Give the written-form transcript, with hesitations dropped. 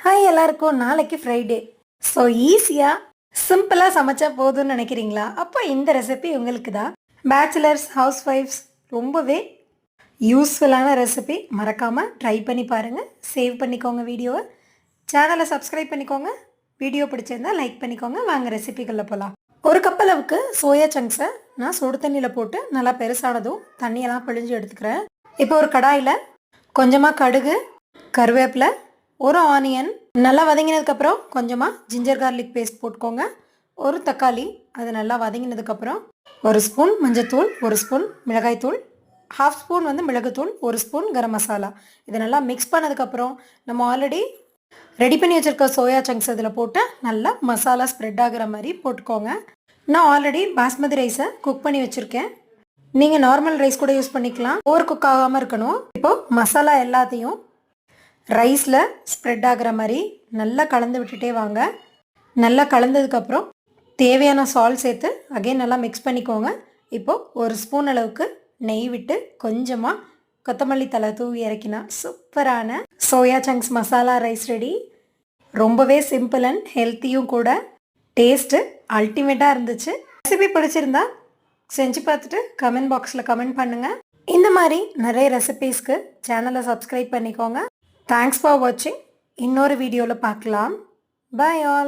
Hi எல்லாருக்கும் நாளைக்கு Friday. So ஈஸியாக சிம்பிளாக சமைச்சா போதும்னு நினைக்கிறீங்களா? அப்போ இந்த ரெசிபி உங்களுக்கு தான். பேச்சுலர்ஸ், ஹவுஸ் ஒய்ஃப்ஸ் ரொம்பவே யூஸ்ஃபுல்லான ரெசிபி. மறக்காமல் ட்ரை பண்ணி பாருங்கள். சேவ் பண்ணிக்கோங்க வீடியோவை. சேனலை சப்ஸ்கிரைப் பண்ணிக்கோங்க. வீடியோ பிடிச்சிருந்தா லைக் பண்ணிக்கோங்க. வாங்க ரெசிபிக்குள்ளே போகலாம். ஒரு கப் அளவுக்கு சோயா சங்க்ஸை நான் சுடு தண்ணியில் போட்டு நல்லா பெருசானதும் தண்ணியெல்லாம் பிழிஞ்சு எடுத்துக்கிறேன். இப்போ ஒரு கடாயில் கொஞ்சமாக கடுகு, கருவேப்பிலை, ஒரு ஆனியன் நல்லா வதங்கினதுக்கப்புறம் கொஞ்சமாக ஜிஞ்சர் கார்லிக் பேஸ்ட் போட்டுக்கோங்க. ஒரு தக்காளி அது நல்லா வதங்கினதுக்கப்புறம் ஒரு ஸ்பூன் மஞ்சத்தூள், ஒரு ஸ்பூன் மிளகாய்த்தூள், ஹாஃப் ஸ்பூன் மிளகுத்தூள், ஒரு ஸ்பூன் கரம் மசாலா. இதை நல்லா மிக்ஸ் பண்ணதுக்கப்புறம் நம்ம ஆல்ரெடி ரெடி பண்ணி வச்சுருக்க சோயா சங்க்ஸ் இதில் போட்டு நல்லா மசாலா ஸ்ப்ரெட் ஆகிற மாதிரி போட்டுக்கோங்க. நான் ஆல்ரெடி பாஸ்மதி ரைஸை குக் பண்ணி வச்சுருக்கேன். நீங்கள் நார்மல் ரைஸ் கூட யூஸ் பண்ணிக்கலாம். ஓவர் குக் ஆகாமல் இருக்கணும். இப்போது மசாலா எல்லாத்தையும் ரைஸில் ஸ்ப்ரெட் ஆகிற மாதிரி நல்லா கலந்து விட்டுட்டே வாங்க. நல்லா கலந்ததுக்கப்புறம் தேவையான சால்ட் சேர்த்து அகைன் நல்லா மிக்ஸ் பண்ணிக்கோங்க. இப்போது ஒரு ஸ்பூன் அளவுக்கு நெய் விட்டு கொஞ்சமாக கொத்தமல்லி தலை தூவி இறக்கினா சூப்பரான soya chunks masala rice ready. ரொம்பவே சிம்பிள் அண்ட் ஹெல்த்தியும் கூட. டேஸ்ட்டு அல்டிமேட்டாக இருந்துச்சு. ரெசிபி பிடிச்சிருந்தா செஞ்சு பார்த்துட்டு கமெண்ட் பாக்ஸில் கமெண்ட் பண்ணுங்கள். இந்த மாதிரி நிறைய ரெசிபீஸ்க்கு சேனலை சப்ஸ்கிரைப் பண்ணிக்கோங்க. தேங்க்ஸ் ஃபார் வாட்சிங். இன்னொரு வீடியோவில் பார்க்கலாம். Bye all.